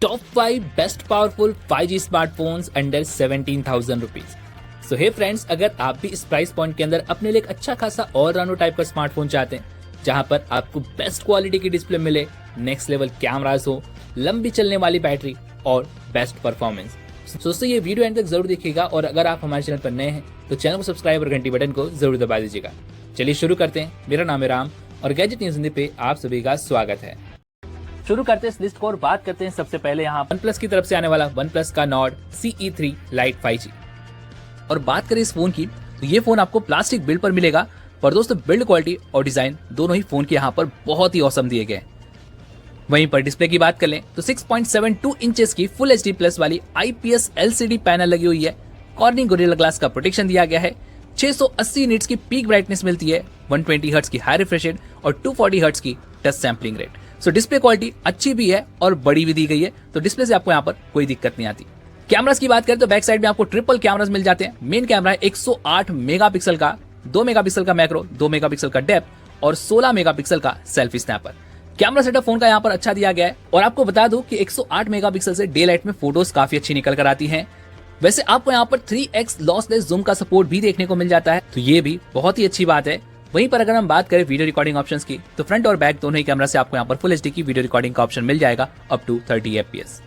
Top 5 best powerful 5G smartphones under 17,000 rupees. So hey friends, अगर आप भी इस प्राइस पॉइंट के अंदर अपने लिए एक अच्छा खासा ऑलराउंडर टाइप का स्मार्टफोन चाहते हैं जहां पर आपको बेस्ट क्वालिटी की डिस्प्ले मिले, नेक्स्ट लेवल कैमरास हो, लंबी चलने वाली बैटरी और बेस्ट परफॉर्मेंस, दोस्तों ये वीडियो एंड तक जरूर देखिएगा। और अगर आप हमारे चैनल पर नए हैं तो चैनल को सब्सक्राइब और घंटी बटन को जरूर दबा दीजिएगा। चलिए शुरू करते हैं। मेरा नाम है राम और गैजेट न्यूज़ हिंदी पे आप सभी का स्वागत है। शुरू करते हैं इस लिस्ट को और बात करते हैं सबसे पहले यहाँ OnePlus की तरफ से आने वाला OnePlus का Nord CE3 Lite 5G। और बात करें इस फोन की तो ये फोन आपको प्लास्टिक बिल्ड पर मिलेगा, पर दोस्तों बिल्ड क्वालिटी और डिजाइन दोनों ही फोन के यहाँ पर बहुत ही औसम दिए गए। वहीं पर डिस्प्ले की बात कर लें तो 6.72 इंचेस की फुल HD प्लस वाली IPS LCD पैनल लगी हुई है। कॉर्निंग गोरिल्ला ग्लास का प्रोटेक्शन दिया गया है। 680 निट्स की पीक ब्राइटनेस मिलती है, 120 हर्ट्ज की हाई रिफ्रेश रेट और 240 हर्ट्ज की टच सैंपलिंग रेट। सो डिस्प्ले क्वालिटी अच्छी भी है और बड़ी भी दी गई है, तो डिस्प्ले से आपको यहाँ पर कोई दिक्कत नहीं आती। कैमरास की बात करें तो बैक साइड में आपको ट्रिपल कैमरास मिल जाते हैं। मेन कैमरा है 108 मेगापिक्सल का, 2 मेगापिक्सल का मैक्रो, 2 मेगापिक्सल का डेप्थ और 16 मेगापिक्सल का selfie snapper. Camera setup phone का यहाँ पर अच्छा दिया गया है। और आपको बता दूं कि 108 मेगापिक्सल से डे लाइट में फोटोज काफी अच्छी निकल कर आती हैं। वैसे आपको यहाँ पर 3x लॉसलेस जूम का सपोर्ट भी देखने को मिल जाता है, तो ये भी बहुत ही अच्छी बात है। वहीं पर अगर हम बात करें वीडियो रिकॉर्डिंग ऑप्शंस की तो फ्रंट और बैक दोनों ही कैमरा से आपको यहाँ पर फुल एचडी की वीडियो रिकॉर्डिंग का ऑप्शन मिल जाएगा अप टू 30 FPS।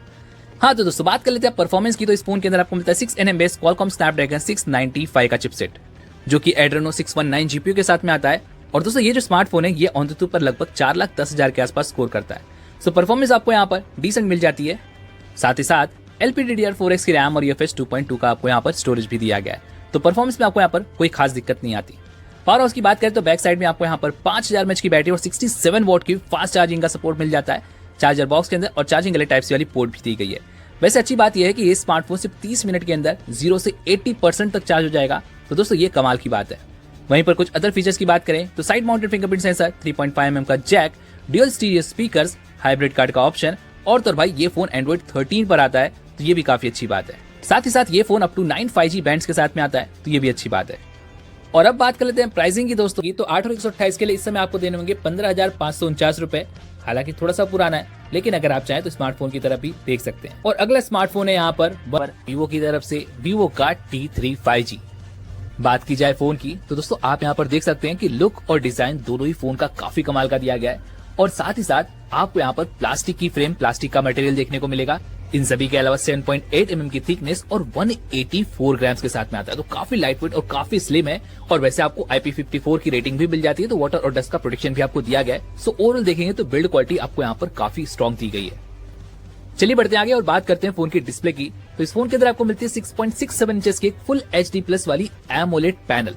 हाँ तो दोस्तों बात कर लेते हैं परफॉर्मेंस की। तो इस फोन के अंदर आपको मिलता है 6nm बेस Qualcomm Snapdragon 695 का चिपसेट, जो कि Adreno 619 GPU के साथ में आता है। और दोस्तों ये जो स्मार्टफोन है ये ऑन पर लगभग 4,10,000 के आसपास स्कोर करता है। सो परफॉर्मेंस आपको यहाँ पर डिसेंट मिल जाती है। साथ ही साथ LPDDR4X की रैम और UFS 2.2 का आपको यहाँ पर स्टोरेज भी दिया गया है, तो परफॉर्मेंस में आपको यहाँ पर कोई खास दिक्कत नहीं आती। पावर हाउस की बात करें तो बैक साइड में आपको यहाँ पर 5000 mAh की बैटरी और 67 वॉट की फास्ट चार्जिंग का सपोर्ट मिल जाता है चार्जर बॉक्स के अंदर, और चार्जिंग के लिए टाइप सी वाली पोर्ट भी दी गई है। वैसे अच्छी बात यह है कि ये स्मार्टफोन सिर्फ 30 मिनट के अंदर 0 से 80% तक चार्ज हो जाएगा, तो दोस्तों ये कमाल की बात है। वहीं पर कुछ अदर फीचर्स की बात करें तो side mounted fingerprint sensor, 3.5mm का jack, dual stereo speakers, hybrid card का ऑप्शन, और तो भाई ये फोन Android 13 पर आता है, तो ये भी काफी अच्छी बात है। साथ ही साथ ये phone up to 9 5G bands के साथ में आता है, तो ये भी अच्छी बात है। और अब बात कर लेते हैं प्राइसिंग की दोस्तों की। तो 8 और 128 के लिए इस समय आपको देने होंगे 15,549 रुपए। हालांकि थोड़ा सा पुराना है, लेकिन अगर आप चाहें तो स्मार्टफोन की तरफ भी देख सकते हैं। और अगला स्मार्टफोन है यहाँ पर वीवो की तरफ से Vivo का T3 5G। बात की जाए फोन की तो दोस्तों आप यहाँ पर देख सकते हैं कि लुक और डिजाइन दोनों ही फोन का काफी कमाल का दिया गया है। और साथ ही साथ आपको यहाँ पर प्लास्टिक की फ्रेम, प्लास्टिक का मटेरियल देखने को मिलेगा। इन सभी के अलावा 7.8mm की थिकनेस और 184 ग्राम्स के साथ में आता है, तो काफी लाइट वेट और काफी स्लिम है। और वैसे आपको IP54 की रेटिंग भी मिल जाती है, तो वाटर और डस्ट का प्रोटेक्शन भी आपको दिया गया है। सो ओवरऑल देखेंगे तो बिल्ड क्वालिटी आपको यहाँ पर काफी स्ट्रॉन्ग दी गई है। चलिए बढ़ते हैं आगे और बात करते हैं फोन की डिस्प्ले की। तो इस फोन के अंदर आपको मिलती है 6.67 इंचेस की फुल HD प्लस वाली AMOLED पैनल।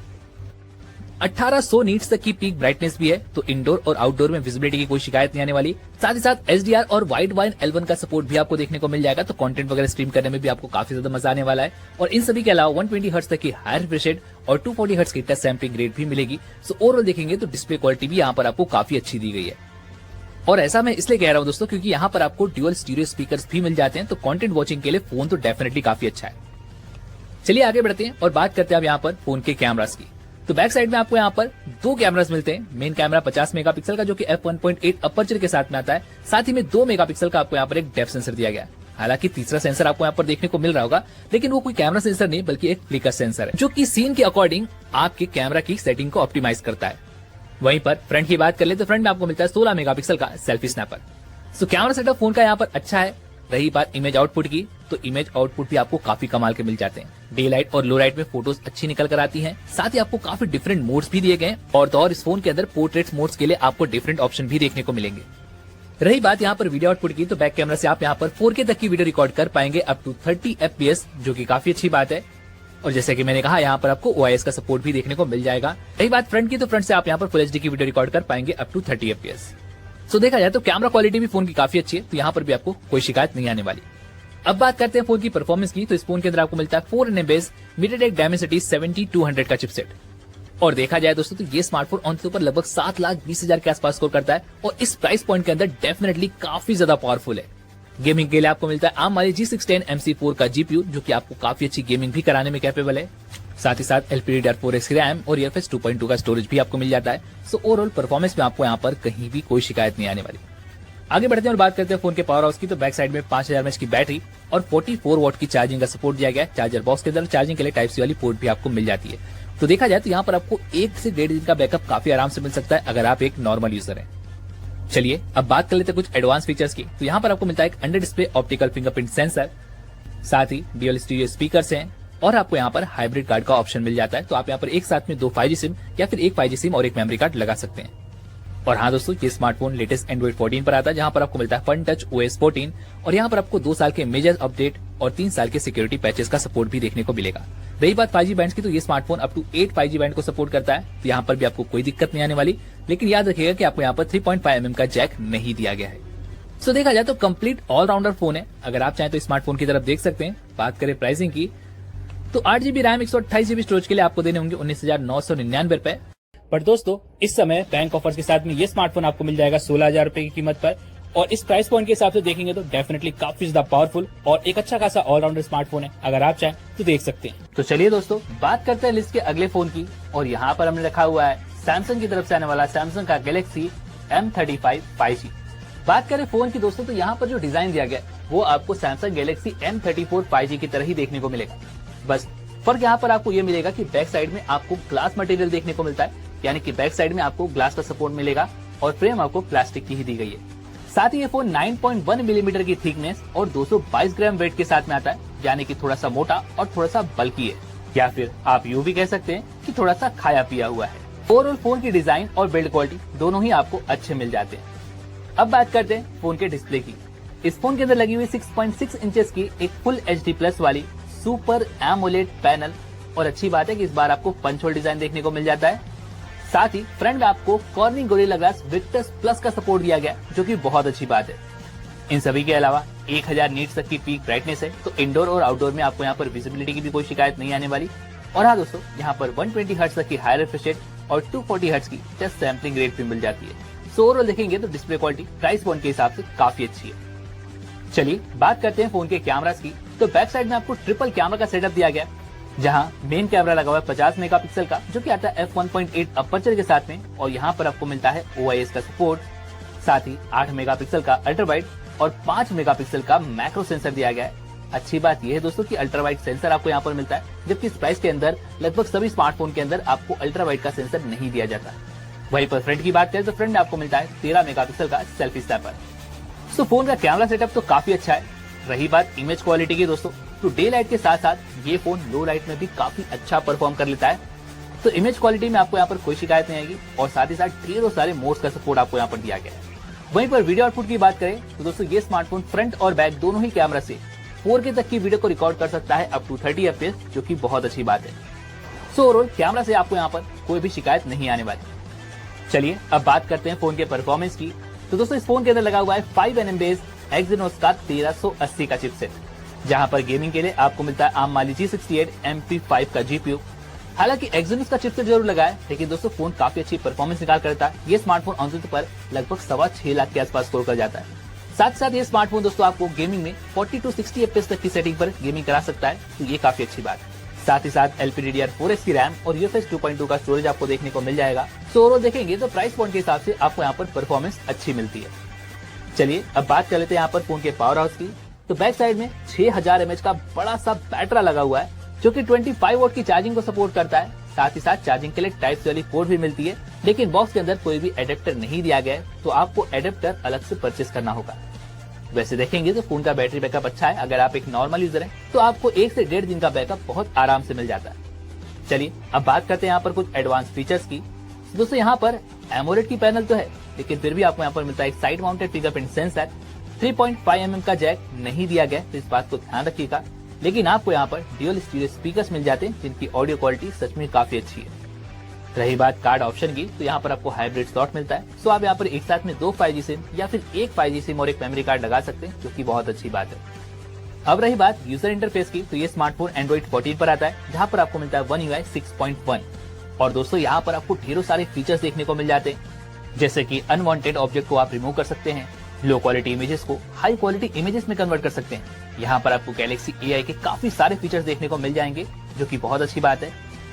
1800 नीट्स तक की पीक ब्राइटनेस भी है, तो इंडोर और आउटडोर में विजिबिलिटी की कोई शिकायत नहीं आने वाली। साथ ही साथ HDR और वाइड वाइन L1 का सपोर्ट भी आपको देखने को मिल जाएगा, तो कंटेंट वगैरह स्ट्रीम करने में भी आपको काफी ज्यादा मजा आने वाला है। और इन सभी के अलावा 120 हर्ट्ज तक की हाई रिफ्रेश रेट और 240 हर्ट्ज की टच सैंपलिंग रेट भी मिलेगी। सो ओवरऑल देखेंगे तो डिस्प्ले क्वालिटी भी यहाँ पर आपको काफी अच्छी दी गई है। और ऐसा मैं इसलिए कह रहा हूँ दोस्तों क्योंकि यहाँ पर आपको ड्यूअल स्टीरियो स्पीकर्स भी मिल जाते हैं, तो कंटेंट वॉचिंग के लिए फोन तो डेफिनेटली काफी अच्छा है। चलिए आगे बढ़ते हैं और बात करते हैं अब यहाँ पर फोन के कैमरास की। तो बैक साइड में आपको यहाँ पर 2 कैमरास मिलते हैं। मेन कैमरा 50 मेगापिक्सल का, जो कि f1.8 अपर्चर के साथ में आता है। साथ ही में 2 मेगापिक्सल का आपको यहाँ पर एक डेप्थ सेंसर दिया गया है। हालांकि तीसरा सेंसर आपको यहाँ पर देखने को मिल रहा होगा, लेकिन वो कोई कैमरा सेंसर नहीं बल्कि एक फ्लिकर सेंसर है, जो कि सीन के अकॉर्डिंग आपके कैमरा की सेटिंग को ऑप्टिमाइज करता है। वहीं पर फ्रंट की बात कर ले तो फ्रंट में आपको मिलता है 16 मेगापिक्सल का selfie snapper. So camera setup phone का यहाँ पर अच्छा है। रही बात इमेज आउटपुट की, तो इमेज आउटपुट भी आपको काफी कमाल के मिल जाते हैं। डे लाइट और लो लाइट में फोटोज अच्छी निकल कर आती हैं। साथ ही आपको काफी डिफरेंट मोड्स भी दिए गए, और तो और इस फोन के अंदर पोर्ट्रेट मोड्स के लिए आपको डिफरेंट ऑप्शन भी देखने को मिलेंगे। रही बात यहाँ पर वीडियो आउटपुट की, तो बैक कैमरा से आप यहाँ पर 4K तक की वीडियो रिकॉर्ड कर पाएंगे अप टू 30 FPS, जो की काफी अच्छी बात है। और जैसे कि मैंने कहा यहाँ पर आपको OIS का सपोर्ट भी देखने को मिल जाएगा। रही बात फ्रंट की, तो फ्रंट से आप यहाँ पर फुल HD की वीडियो रिकॉर्ड कर पाएंगे अप टू 30 FPS। सो देखा जाए तो कैमरा क्वालिटी भी फोन की काफी अच्छी है, तो यहाँ पर भी आपको कोई शिकायत नहीं आने वाली। अब बात करते हैं फोन की परफॉर्मेंस की। तो इस फोन के अंदर आपको मिलता है 4nm बेस MediaTek Dimensity 7200 का चिपसेट। और देखा जाए दोस्तों तो ये स्मार्टफोन ऑन पर लगभग 7,20,000 के आसपास स्कोर करता है, और इस प्राइस पॉइंट के अंदर डेफिनेटली काफी ज्यादा पावरफुल है। गेमिंग के लिए आपको मिलता है ARM वाली G610 MC4 का GPU, जो कि आपको काफी अच्छी गेमिंग भी कराने में कैपेबल है। साथ ही साथ LPDDR4X की रैम और UFS 2.2 का स्टोरेज भी आपको मिल जाता है। सो ओवरऑल परफॉर्मेंस में आपको यहाँ पर कहीं भी कोई शिकायत नहीं आने वाली। आगे बढ़ते हैं और बात करते हैं फोन के पावर हाउस की। तो बैक साइड में 5000 mAh की बैटरी और 44 वॉट की चार्जिंग का सपोर्ट दिया गया है। चार्जर बॉक्स के अंदर चार्जिंग के लिए टाइप सी वाली पोर्ट भी आपको मिल जाती है। तो देखा जाए तो यहाँ पर आपको 1 से 1.5 दिन का बैकअप काफी आराम से मिल सकता है अगर आप एक नॉर्मल यूजर हैं। चलिए अब बात कर लेते हैं कुछ एडवांस फीचर्स की। तो यहाँ पर आपको मिलता है एक under display optical fingerprint sensor, साथ ही डुअल स्टीरियो स्पीकर्स हैं और आपको यहाँ पर हाइब्रिड कार्ड का ऑप्शन मिल जाता है। तो आप यहाँ पर एक साथ में 2 5G सिम या फिर एक 5G सिम और एक मेमोरी कार्ड लगा सकते हैं। और हाँ दोस्तों, ये स्मार्टफोन लेटेस्ट एंड्रॉइड 14 पर आता है, जहाँ पर आपको मिलता है फन टच OS 14 और यहाँ पर आपको 2 साल के मेजर अपडेट और 3 साल के सिक्योरिटी पैचेस का सपोर्ट भी देखने को मिलेगा। रही बात 5G बैंड की, तो ये smartphone up to 8 5G band को सपोर्ट करता है। तो यहाँ पर भी आपको कोई दिक्कत नहीं आने वाली, लेकिन याद रखिएगा कि आपको यहाँ पर 3.5 mm का जैक नहीं दिया गया है। सो देखा जाए तो कंप्लीट ऑलराउंडर फोन है। अगर आप चाहें तो स्मार्टफोन की तरफ देख सकते हैं। बात करें प्राइसिंग की, तो 8GB रैम 128GB स्टोरेज के लिए आपको देने होंगे 19,999 रुपए। पर दोस्तों इस समय बैंक ऑफर्स के साथ में ये स्मार्टफोन आपको मिल जाएगा 16,000 रुपए की कीमत पर। और इस प्राइस पॉइंट के हिसाब से देखेंगे तो डेफिनेटली काफी ज्यादा पावरफुल और एक अच्छा खासा ऑलराउंडर स्मार्टफोन है। अगर आप चाहें तो देख सकते हैं। तो चलिए दोस्तों बात करते हैं लिस्ट के अगले फोन की। और यहाँ पर हमने रखा हुआ है सैमसंग की तरफ से आने वाला सैमसंग का गैलेक्सी M35 5G। बात करें फोन की दोस्तों, तो यहाँ पर जो डिजाइन दिया गया वो आपको सैमसंग गैलेक्सी M34 5G की तरह ही देखने को मिलेगा। बस फर्क यहाँ पर आपको ये मिलेगा कि बैक साइड में आपको ग्लास मटेरियल देखने को मिलता है, यानी कि बैक साइड में आपको ग्लास का सपोर्ट मिलेगा और फ्रेम आपको प्लास्टिक की ही दी गई है। साथ ही ये फोन 9.1 मिलीमीटर की थिकनेस और 222 ग्राम वेट के साथ में आता है, यानी कि थोड़ा सा मोटा और थोड़ा सा बल्की है, या फिर आप यूं भी कह सकते हैं कि थोड़ा सा खाया पिया हुआ है। ओवरऑल फोन की डिजाइन और बिल्ड क्वालिटी दोनों ही आपको अच्छे मिल जाते हैं। अब बात करते हैं फोन के डिस्प्ले की। इस फोन के अंदर लगी हुई 6.6 इंचेस की एक फुल HD प्लस वाली सुपर एमोलेड पैनल, और अच्छी बात है कि इस बार आपको पंच होल डिजाइन देखने को मिल जाता है। साथ ही फ्रंट में आपको cornering gorilla glass Victus plus का सपोर्ट दिया गया, जो कि बहुत अच्छी बात है। इन सभी के अलावा 1000 नीट्स तक की पीक ब्राइटनेस है, तो इंडोर और आउटडोर में आपको यहाँ पर विजिबिलिटी की भी कोई शिकायत नहीं आने वाली। और हाँ दोस्तों, यहाँ पर 120 हर्ट्ज तक की हाई रिफ्रेश रेट और 240 हर्ट्ज की टच सैम्पलिंग रेट भी मिल जाती है। सो ओवरऑल देखेंगे तो डिस्प्ले क्वालिटी प्राइस पॉइंट के हिसाब से काफी अच्छी है। चलिए बात करते हैं फोन के कैमरास की। तो बैक साइड में आपको ट्रिपल कैमरा का सेटअप दिया गया, जहां मेन कैमरा लगा हुआ है 50 मेगापिक्सल का, जो कि आता है f1.8 अपर्चर के साथ में, और यहाँ पर आपको मिलता है OIS का सपोर्ट। साथ ही 8 मेगापिक्सल का अल्ट्रा वाइड और 5 मेगापिक्सल का मैक्रो सेंसर दिया गया है। अच्छी बात यह है दोस्तों कि अल्ट्रा वाइड सेंसर आपको यहाँ पर मिलता है, जबकि इस प्राइस के अंदर लगभग सभी स्मार्टफोन के अंदर आपको अल्ट्रा वाइड का सेंसर नहीं दिया जाता। वहीं पर फ्रंट की बात करें तो फ्रंट में आपको मिलता है 13 मेगापिक्सल का सेल्फी स्नैपर। सो फोन का कैमरा सेटअप तो काफी अच्छा है। रही बात इमेज क्वालिटी की दोस्तों, तो डे लाइट के साथ साथ ये फोन लो लाइट में भी काफी अच्छा परफॉर्म कर लेता है। तो इमेज क्वालिटी में आपको यहाँ पर कोई शिकायत नहीं आएगी, और साथ ही साथ ढेरों सारे मोड्स का सपोर्ट आपको यहाँ पर दिया गया है। वहीं पर वीडियो आउटपुट की बात करें तो दोस्तों ये स्मार्टफोन फ्रंट और बैक दोनों ही कैमरा से 4K तक की वीडियो को रिकॉर्ड कर सकता है अप टू 30 FPS, जो कि बहुत अच्छी बात है। सो ओवरऑल कैमरा से आपको यहाँ पर कोई भी शिकायत नहीं आने वाली। चलिए अब बात करते हैं फोन के परफॉर्मेंस की। तो दोस्तों इस फोन के अंदर लगा हुआ है 5 nm बेस एक्सिनोस का 1380 का चिपसेट, जहां पर गेमिंग के लिए आपको मिलता है ARM G68 MP5 का GPU। हालांकि एक्सिनोस का चिपसेट जरूर लगा है, लेकिन दोस्तों फोन काफी अच्छी परफॉर्मेंस निकाल करता है। ये स्मार्टफोन ऑनलाइन पर लगभग 6.25 लाख के आसपास स्कोर कर जाता है। साथ साथ ये स्मार्टफोन दोस्तों आपको गेमिंग में 40 to 60 FPS तक की सेटिंग पर गेमिंग करा सकता है, तो ये काफी अच्छी बात है। साथ ही साथ LPDDR4X की रैम और UFS 2.2 का स्टोरेज आपको देखने को मिल जाएगा। सो ओवरऑल देखेंगे तो प्राइस पॉइंट के हिसाब से आपको यहाँ पर परफॉर्मेंस अच्छी मिलती है। चलिए अब बात कर लेते हैं यहाँ पर फोन के पावर हाउस की। तो बैक साइड में 6000 mAh का बड़ा सा बैटरा लगा हुआ है, जो कि 25 वोल्ट की चार्जिंग को सपोर्ट करता है। साथ ही साथ चार्जिंग के लिए टाइप सी वाली पोर्ट भी मिलती है, लेकिन बॉक्स के अंदर कोई भी एडेप्टर नहीं दिया गया है, तो आपको एडेप्टर अलग से परचेस करना होगा। वैसे देखेंगे तो फोन का बैटरी बैकअप अच्छा है। अगर आप एक नॉर्मल यूजर हैं तो आपको 1 से 1.5 दिन का बैकअप बहुत आराम से मिल जाता है। चलिए अब बात करते हैं यहाँ पर कुछ एडवांस फीचर्स की। दोस्तों यहाँ पर एमोलेड की पैनल तो है, लेकिन फिर भी आपको यहाँ पर मिलता है एक side mounted fingerprint sensor. 3.5 mm का जैक नहीं दिया गया, तो इस बात को ध्यान रखिएगा। लेकिन आपको यहाँ पर ड्यूअल स्टीरियो स्पीकर्स मिल जाते हैं, जिनकी ऑडियो क्वालिटी सच में काफी अच्छी है। रही बात कार्ड ऑप्शन की, तो यहाँ पर आपको हाइब्रिड स्लॉट मिलता है। सो आप यहाँ पर एक साथ में 2 5G सिम या फिर एक 5G सिम और एक मेमोरी कार्ड लगा सकते हैं, जो कि बहुत अच्छी बात है। अब रही बात यूजर इंटरफेस की, तो ये स्मार्टफोन एंड्रॉइड 14 पर आता है, जहाँ पर आपको मिलता है One UI 6.1। और दोस्तों यहाँ पर आपको ढेरों सारे फीचर्स देखने को मिल जाते हैं, जैसे कि अनवांटेड ऑब्जेक्ट को आप रिमूव कर सकते हैं, लो क्वालिटी इमेजेस को हाई क्वालिटी इमेजेस में कन्वर्ट कर सकते हैं। यहाँ पर आपको गैलेक्सी AI के काफी सारे फीचर्स देखने को मिल जाएंगे, जो कि बहुत अच्छी बात है।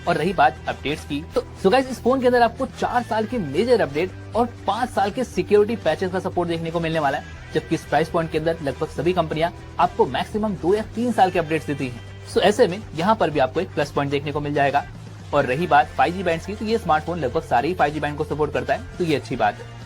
और रही बात अपडेट्स की, तो गाइस इस फोन के अंदर आपको 4 साल के मेजर अपडेट और 5 साल के सिक्योरिटी पैचेस का सपोर्ट देखने को मिलने वाला है। जबकि इस प्राइस पॉइंट के अंदर लगभग सभी कंपनियां आपको मैक्सिमम 2 या 3 साल के अपडेट्स देती हैं। सो ऐसे में यहाँ पर भी आपको एक प्लस पॉइंट देखने को मिल जाएगा। और रही बात 5G बैंड्स की, तो ये स्मार्टफोन लगभग सारे ही 5G बैंड को सपोर्ट करता है, तो ये अच्छी बात है।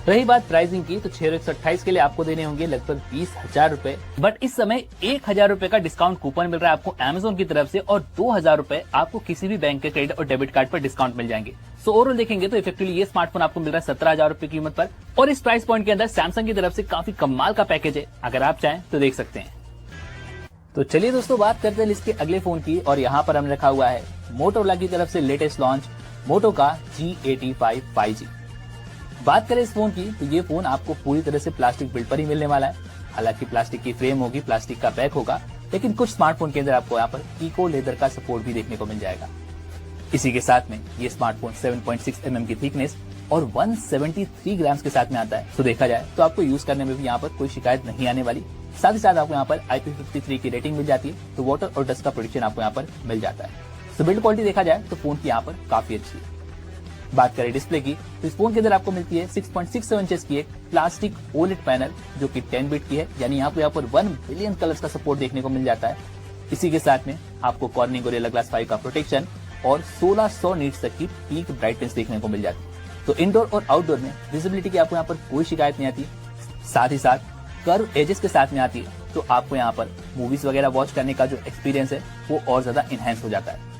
रही बात प्राइसिंग की, तो 6128 के लिए आपको देने होंगे लगभग 20,000 रुपए, बट इस समय 1,000 रुपए का डिस्काउंट कूपन मिल रहा है आपको Amazon की तरफ से, और 2,000 रुपए आपको किसी भी बैंक के क्रेडिट और डेबिट कार्ड पर डिस्काउंट मिल जाएंगे। सो ओवरऑल देखेंगे तो इफेक्टिवली ये स्मार्टफोन आपको मिल रहा है 17,000 रुपए कीमत पर, और इस प्राइस पॉइंट के अंदर सैमसंग की तरफ से काफी कमाल का पैकेज है, अगर आप चाहें तो देख सकते हैं। तो चलिए दोस्तों बात करते हैं लिस्ट के अगले फोन की, और यहाँ पर हमने रखा हुआ है मोटोरोला की तरफ से लेटेस्ट लॉन्च मोटो का G85 5G। बात करें इस फोन की, तो ये फोन आपको पूरी तरह से प्लास्टिक बिल्ड पर ही मिलने वाला है। हालांकि प्लास्टिक की फ्रेम होगी, प्लास्टिक का बैक होगा, लेकिन कुछ स्मार्टफोन के अंदर आपको यहाँ पर इको लेदर का सपोर्ट भी देखने को मिल जाएगा। इसी के साथ में ये स्मार्टफोन 7.6 mm की थिकनेस और 173 ग्राम के साथ में आता है। तो देखा जाए तो आपको यूज करने में भी यहाँ पर कोई शिकायत नहीं आने वाली। साथ ही साथ आपको यहाँ पर IP53 की रेटिंग मिल जाती है, तो वाटर और डस्ट का प्रोटेक्शन आपको यहाँ पर मिल जाता है। तो बिल्ड क्वालिटी देखा जाए तो फोन की यहाँ पर काफी अच्छी है। बात करें डिस्प्ले की, तो इस फोन के अंदर आपको मिलती है 6.67 इंचेस की एक प्लास्टिक OLED पैनल, जो कि 10 बिट की है, यानी आपको यहाँ पर 1 बिलियन कलर्स का सपोर्ट देखने को मिल जाता है। इसी के साथ में आपको कॉर्निंग गोरिल्ला ग्लास 5 का प्रोटेक्शन और 1600 नीट्स तक की पीक ब्राइटनेस देखने को मिल जाती है। तो इंडोर और आउटडोर में विजिबिलिटी की आपको यहाँ पर कोई शिकायत नहीं आती। साथ ही साथ कर्व एजेस के साथ में आती है, तो आपको यहाँ पर मूवीज वगैरह वॉच करने का जो एक्सपीरियंस है वो और ज्यादा इनहेंस हो जाता है।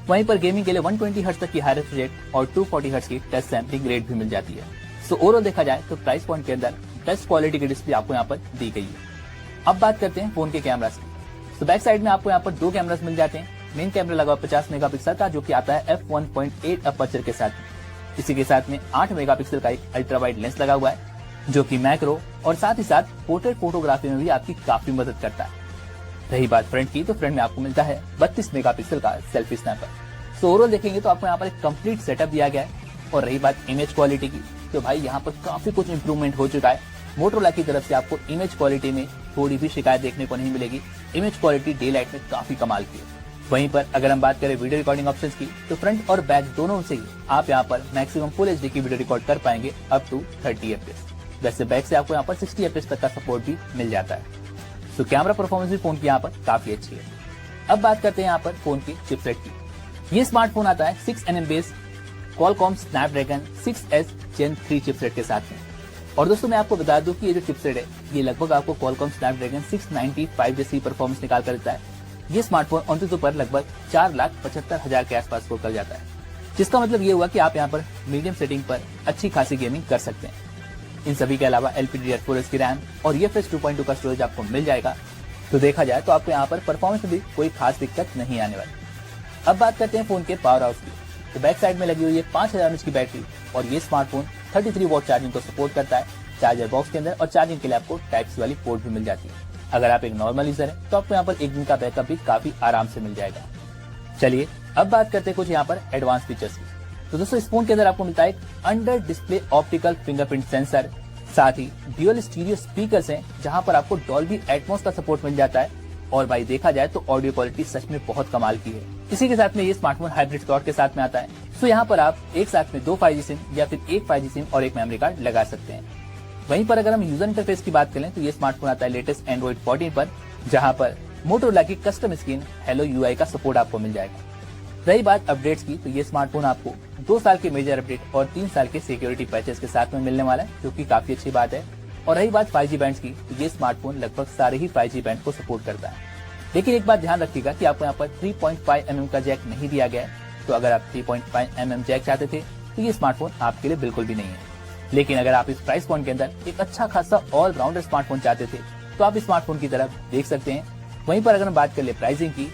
वहीं पर गेमिंग के लिए 120 हर्ट्ज तक की हाई रिफ्रेश रेट और 240 हर्ट्ज की टच सैंपलिंग रेट भी मिल जाती है। सो ओवरऑल देखा जाए तो प्राइस पॉइंट के अंदर बेस्ट क्वालिटी की डिस्प्ले आपको यहाँ पर दी गई है। अब बात करते हैं फोन के कैमरास की। तो बैक साइड में आपको यहाँ पर 2 कैमरास मिल जाते हैं। मेन कैमरा लगा 50 मेगापिक्सल का, जो कि आता है f1.8 अपर्चर के साथ। इसी के साथ में 8 मेगापिक्सल का एक अल्ट्रा वाइड लेंस लगा हुआ है, जो कि मैक्रो और साथ ही साथ पोर्ट्रेट फोटोग्राफी में भी आपकी काफी मदद करता है। रही बात फ्रंट की, तो फ्रंट में आपको मिलता है 32 मेगापिक्सल का सेल्फी स्नैपर। सो ओवरऑल देखेंगे तो आपको यहाँ पर एक कंप्लीट सेटअप दिया गया है। और रही बात इमेज क्वालिटी की, तो भाई यहाँ पर काफी कुछ इंप्रूवमेंट हो चुका है। मोटोरोला की तरफ से आपको इमेज क्वालिटी में थोड़ी भी शिकायत देखने को नहीं मिलेगी। इमेज क्वालिटी डे लाइट में काफी कमाल की है। वहीं पर अगर हम बात करें वीडियो रिकॉर्डिंग ऑप्शंस की, तो फ्रंट और बैक दोनों से ही आप यहाँ पर मैक्सिमम फुल HD की वीडियो रिकॉर्ड कर पाएंगे अप टू 30 FPS। वैसे बैक से आपको यहाँ पर 60 FPS तक का सपोर्ट भी मिल जाता है। तो कैमरा परफॉर्मेंस भी फोन की यहाँ पर काफी अच्छी है। अब बात करते हैं यहाँ पर फोन की चिपसेट की। ये स्मार्टफोन आता है 6 nm base Qualcomm Snapdragon 6S Gen 3 chipset के साथ में। और दोस्तों मैं आपको बता दूं कि ये जो चिपसेट है ये लगभग आपको Qualcomm Snapdragon 695 जैसी परफॉर्मेंस निकाल कर देता है। ये स्मार्टफोन AnTuTu पर लगभग 4,75,000 के आसपास स्कोर कर जाता है, जिसका मतलब ये हुआ कि आप यहाँ पर मीडियम सेटिंग पर अच्छी खासी गेमिंग कर सकते हैं। इन सभी के अलावा LPDDR4 की रैम और UFS 2.2 का स्टोरेज आपको मिल जाएगा। तो देखा जाए तो आपको यहाँ पर परफॉर्मेंस में भी कोई खास दिक्कत नहीं आने वाली। अब बात करते हैं फोन के पावर हाउस की। तो बैक साइड में लगी हुई है 5000 mAh की बैटरी, और ये स्मार्टफोन 33 वॉट चार्जिंग को सपोर्ट करता है चार्जर बॉक्स के अंदर, और चार्जिंग के लिए आपको टाइप-C वाली पोर्ट भी मिल जाती है। अगर आप एक नॉर्मल यूजर है तो आपको यहाँ पर एक दिन का बैकअप भी काफी आराम से मिल जाएगा। चलिए अब बात करते हैं कुछ यहाँ पर एडवांस फीचर्स की। तो दोस्तों इस फोन के अंदर आपको मिलता है एक under display optical fingerprint sensor, साथ ही ड्यूअल स्टीरियो स्पीकर्स हैं जहां पर आपको डॉल्बी एटमॉस का सपोर्ट मिल जाता है। और भाई देखा जाए तो ऑडियो क्वालिटी सच में बहुत कमाल की है। इसी के साथ में ये स्मार्टफोन हाइब्रिड स्लॉट के साथ में आता है। तो यहाँ पर आप एक साथ में 2 5G सिम या फिर एक 5G सिम और एक मेमोरी कार्ड लगा सकते हैं। वहीं पर अगर हम यूजर इंटरफेस की बात करें तो ये स्मार्टफोन आता है लेटेस्ट Android 14 पर, जहां पर मोटोरोला की कस्टम स्क्रीन हेलो UI का सपोर्ट आपको मिल जाएगा। रही बात अपडेट्स की, तो ये स्मार्टफोन आपको 2 साल के मेजर अपडेट और 3 साल के सिक्योरिटी पैचेस के साथ में मिलने वाला है, जो कि काफी अच्छी बात है। और रही बात 5G बैंड्स की, तो ये स्मार्टफोन लगभग सारे ही 5G बैंड को सपोर्ट करता है। लेकिन एक बात ध्यान रखिएगा कि आपको यहाँ पर 3.5 mm का जैक नहीं दिया गया है। तो अगर आप 3.5 mm जैक चाहते थे तो ये स्मार्टफोन आपके लिए बिल्कुल भी नहीं है। लेकिन अगर आप इस प्राइस पॉइंट के अंदर एक अच्छा खासा ऑल राउंडर स्मार्टफोन चाहते थे तो आप इस स्मार्टफोन की तरफ देख सकते हैं। वहीं पर अगर हम बात कर ले प्राइसिंग की,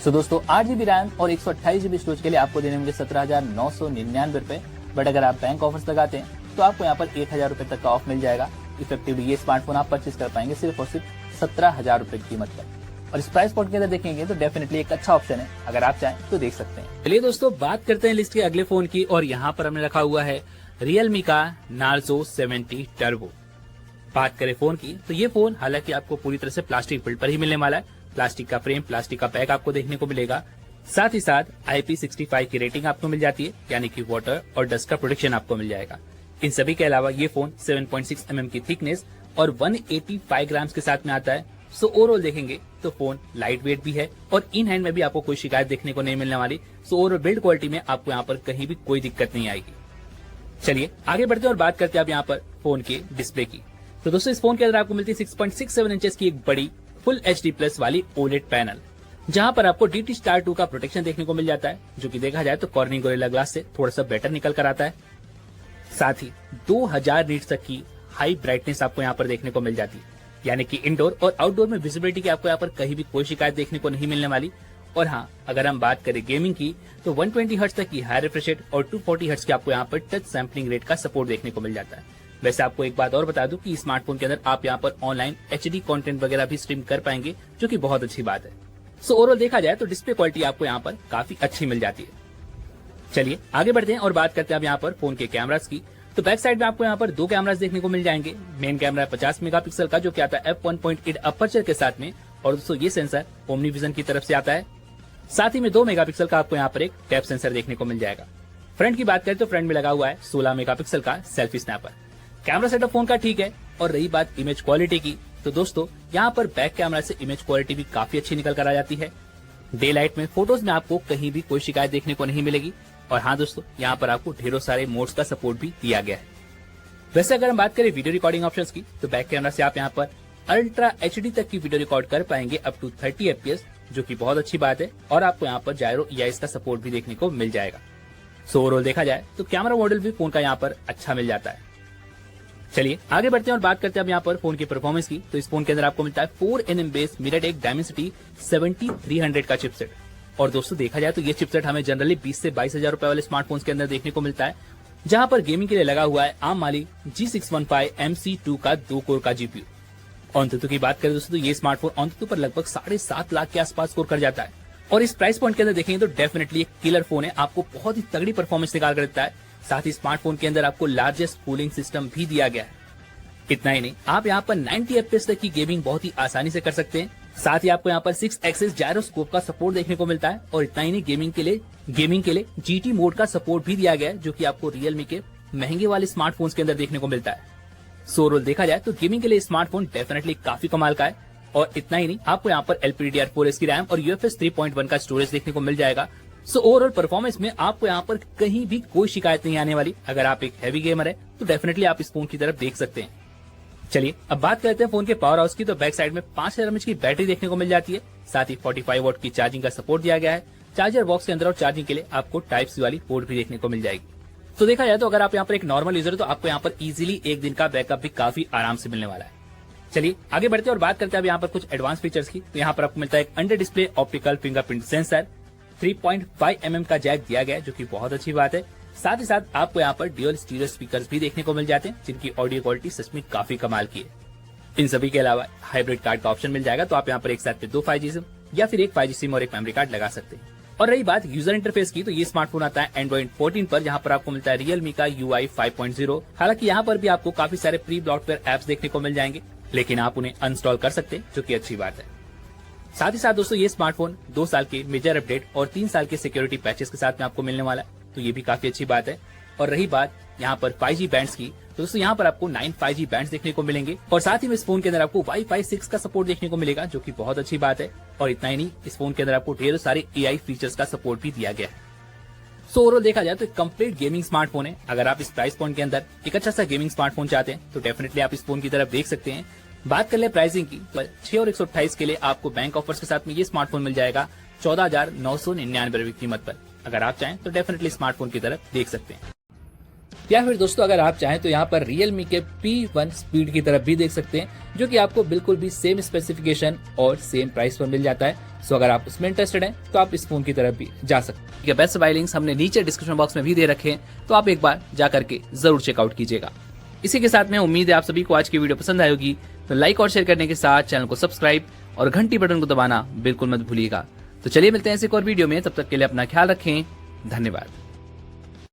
तो दोस्तों 8GB रैम और 128GB स्टोरेज के लिए आपको देने होंगे 17,999 रुपए। बट अगर आप बैंक ऑफर्स लगाते हैं तो आपको यहाँ पर 1,000 रुपए तक का ऑफ मिल जाएगा। इफेक्टिवली ये स्मार्टफोन आप परचेज कर पाएंगे सिर्फ और सिर्फ 17,000 रुपए की कीमत पर। और इस प्राइस पॉइंट के अंदर देखेंगे तो डेफिनेटली एक अच्छा ऑप्शन है, अगर आप चाहें तो देख सकते हैं। चलिए दोस्तों बात करते हैं लिस्ट के अगले फोन की, और यहाँ पर हमने रखा हुआ है Realme का Narzo 70 Turbo। बात करें फोन की, तो ये फोन हालांकि आपको पूरी तरह से प्लास्टिक बिल्ड पर ही मिलने वाला है। प्लास्टिक का फ्रेम, प्लास्टिक का बैक आपको देखने को मिलेगा। साथ ही साथ IP65 की रेटिंग आपको मिल जाती है, यानी कि वाटर और डस्ट का प्रोटेक्शन आपको मिल जाएगा। इन सभी के अलावा ये फोन 7.6 mm की थिकनेस और 185 ग्राम्स के साथ में आता है। सो ओवरऑल देखेंगे तो फोन लाइट वेट भी है और इन हैंड में भी आपको कोई शिकायत देखने को नहीं मिलने वाली। सो ओवरऑल बिल्ड क्वालिटी में आपको यहाँ पर कहीं भी कोई दिक्कत नहीं आएगी। चलिए आगे बढ़ते हैं और बात करते हैं आप यहाँ पर फोन के डिस्प्ले की। तो दोस्तों इस फोन के अंदर आपको मिलती है 6.67 इंचेस की एक बड़ी फुल HD प्लस वाली OLED पैनल, जहां पर आपको DT Star 2 का प्रोटेक्शन देखने को मिल जाता है, जो कि देखा जाए तो कॉर्निंग गोरिल्ला ग्लास से थोड़ा सा बेटर निकल कर आता है। साथ ही 2000 नीट्स तक की हाई ब्राइटनेस आपको यहाँ पर देखने को मिल जाती है, यानी कि इंडोर और आउटडोर में विजिबिलिटी की आपको यहाँ पर कहीं भी कोई शिकायत देखने को नहीं मिलने वाली। और हाँ, अगर हम बात करें गेमिंग की तो 120 हर्ट्ज तक की हाई रिफ्रेश रेट और 240 हर्ट्ज की आपको यहाँ पर टच सैम्पलिंग रेट का सपोर्ट देखने को मिल जाता है। वैसे आपको एक बात और बता दूं कि स्मार्टफोन के अंदर आप यहाँ पर ऑनलाइन HD कंटेंट वगैरह भी स्ट्रीम कर पाएंगे, जो कि बहुत अच्छी बात है। सो ओवरऑल देखा जाए तो डिस्प्ले क्वालिटी आपको यहाँ पर काफी अच्छी मिल जाती है। चलिए आगे बढ़ते हैं और बात करते हैं अब यहाँ पर फोन के कैमरास की। तो बैक साइड में आपको यहाँ पर 2 कैमरास देखने को मिल जाएंगे। मेन कैमरा 50 मेगापिक्सल का, जो कि आता है f1.8 अपर्चर के साथ में, और दोस्तों ये सेंसर ओमनी विजन की तरफ से आता है। साथ ही में 2 मेगापिक्सल का आपको यहाँ पर एक टैप सेंसर देखने को मिल जाएगा। फ्रंट की बात करें तो फ्रंट में लगा हुआ है 16 मेगापिक्सल का selfie snapper. Camera setup phone का ठीक है। और रही बात इमेज क्वालिटी की, तो दोस्तों यहाँ पर बैक कैमरा से इमेज क्वालिटी भी काफी अच्छी निकल कर आ जाती है। डे लाइट में फोटोज में आपको कहीं भी कोई शिकायत देखने को नहीं मिलेगी। और हाँ दोस्तों, यहाँ पर आपको ढेरों सारे मोड्स का सपोर्ट भी दिया गया है। वैसे अगर हम बात करें वीडियो रिकॉर्डिंग ऑप्शंस की, तो बैक कैमरा से आप यहाँ पर अल्ट्रा HD तक की वीडियो रिकॉर्ड कर पाएंगे अप टू 30 FPS, जो कि बहुत अच्छी बात है। और आपको यहाँ पर जायरो EIS का सपोर्ट भी देखने को मिल जाएगा। सो ओवरऑल देखा जाए तो कैमरा मॉडल भी फोन का यहाँ पर अच्छा मिल जाता है। चलिए आगे बढ़ते हैं और बात करते हैं अब यहाँ पर फोन की परफॉर्मेंस की। तो इस फोन के अंदर आपको मिलता है 4nm बेस MediaTek Dimensity 7300 का चिपसेट। और दोस्तों देखा जाए तो ये चिपसेट हमें जनरली 20 से 22,000 रुपए वाले स्मार्टफोन्स के अंदर देखने को मिलता है, जहां पर गेमिंग के लिए लगा हुआ है आर्म माली G615 MC2 का 2 कोर का GPU। ऑनतुतु की बात करें दोस्तों तो ये स्मार्टफोन ऑनतुतु पर लगभग 7.5 लाख के आसपास स्कोर कर जाता है। और इस प्राइस पॉइंट के अंदर देखेंगे तो डेफिनेटली एक किलर फोन है, आपको बहुत ही तगड़ी परफॉर्मेंस निकाल कर देता है। साथ ही स्मार्टफोन के अंदर आपको लार्जेस्ट कूलिंग सिस्टम भी दिया गया है। इतना ही नहीं, आप यहाँ पर 90 FPS तक की गेमिंग बहुत ही आसानी से कर सकते हैं। साथ ही आपको यहाँ पर 6 एक्सिस जायरोस्कोप का सपोर्ट देखने को मिलता है। और इतना ही नहीं, गेमिंग के लिए GT मोड का सपोर्ट भी दिया गया है, जो कि आपको रियलमी के महंगे वाले स्मार्टफोन्स के अंदर देखने को मिलता है। सो ओवरऑल देखा जाए तो गेमिंग के लिए स्मार्टफोन डेफिनेटली काफी कमाल का है। और इतना ही नहीं, आपको यहाँ पर LPDDR4 की रैम और UFS 3.1 का स्टोरेज देखने को मिल जाएगा। सो ओवरऑल परफॉर्मेंस में आपको यहाँ पर कहीं भी कोई शिकायत नहीं आने वाली। अगर आप एक हैवी गेमर है तो डेफिनेटली आप इस फोन की तरफ देख सकते हैं। चलिए अब बात करते हैं फोन के पावर हाउस की। तो बैक साइड में 5000 mAh की बैटरी देखने को मिल जाती है। साथ ही 45 वॉट की चार्जिंग का सपोर्ट दिया गया है। चार्जर बॉक्स के अंदर और चार्जिंग के लिए आपको Type-C वाली पोर्ट भी देखने को मिल जाएगी। तो देखा जाए तो अगर आप यहाँ पर एक नॉर्मल यूजर हो तो आपको यहाँ पर इजीली 1 दिन का बैकअप भी काफी आराम से मिलने वाला है। चलिए आगे बढ़ते हैं और बात करते हैं अब यहाँ पर कुछ एडवांस फीचर्स की। तो यहाँ पर आपको मिलता है एक under display optical fingerprint sensor, 3.5 mm का जैक दिया गया है, जो कि बहुत अच्छी बात है। साथ ही साथ आपको यहाँ पर ड्यूअल स्टीरियो स्पीकर्स भी देखने को मिल जाते हैं, जिनकी ऑडियो क्वालिटी सच में काफी कमाल की है। इन सभी के अलावा हाइब्रिड कार्ड का ऑप्शन मिल जाएगा, तो आप यहाँ पर एक साथ में 2 5G सिम या फिर एक 5G सिम और एक मेमोरी कार्ड लगा सकते हैं। और रही बात यूजर इंटरफेस की, तो ये स्मार्टफोन आता है Android 14 पर, जहाँ पर आपको मिलता है Realme का UI 5.0। हालांकि यहाँ पर भी आपको काफी सारे प्री ब्लॉटवेयर एप्स देखने को मिल जाएंगे, लेकिन आप उन्हें अनस्टॉल कर सकते हैं, जो कि अच्छी बात है। साथ ही साथ दोस्तों ये स्मार्टफोन 2 साल के मेजर अपडेट और 3 साल के सिक्योरिटी पैचेस के साथ में आपको मिलने वाला है, तो ये भी काफी अच्छी बात है। और रही बात यहाँ पर 5G बैंड्स की, तो दोस्तों यहाँ पर आपको 9 5G बैंड्स देखने को मिलेंगे। और साथ ही में इस फोन के अंदर आपको Wi-Fi 6 का सपोर्ट देखने को मिलेगा, जो कि बहुत अच्छी बात है। और इतना ही नहीं, इस फोन के अंदर आपको ढेर सारे AI फीचर्स का सपोर्ट भी दिया गया है। सो ओवरऑल देखा जाए तो एक कंप्लीट गेमिंग स्मार्टफोन है। अगर आप इस प्राइस पॉइंट के अंदर एक अच्छा सा गेमिंग स्मार्टफोन चाहते हैं तो डेफिनेटली आप इस फोन की तरफ देख सकते हैं। बात कर ले प्राइसिंग की, तो 6 और 128 के लिए आपको बैंक ऑफर्स के साथ में ये स्मार्टफोन मिल जाएगा 14,999 रुपए की कीमत पर। अगर आप चाहें तो डेफिनेटली स्मार्टफोन की तरफ देख सकते हैं। या फिर दोस्तों अगर आप चाहें तो यहाँ पर Realme के P1 स्पीड की तरफ भी देख सकते हैं, जो कि आपको बिल्कुल भी सेम स्पेसिफिकेशन और सेम प्राइस पर मिल जाता है। सो अगर आप उसमें इंटरेस्टेड हैं तो आप इस फोन की तरफ भी जा सकते हैं। ठीक है, बेस्ट बाय लिंक्स हमने नीचे डिस्क्रिप्शन बॉक्स में भी दे रखे हैं, तो आप एक बार जा करके जरूर चेकआउट कीजिएगा। इसी के साथ में उम्मीद है आप सभी को आज की वीडियो पसंद आई होगी, तो लाइक और शेयर करने के साथ चैनल को सब्सक्राइब और घंटी बटन को दबाना बिल्कुल मत भूलिएगा। तो चलिए मिलते हैं ऐसे एक और वीडियो में, तब तक के लिए अपना ख्याल रखें। धन्यवाद।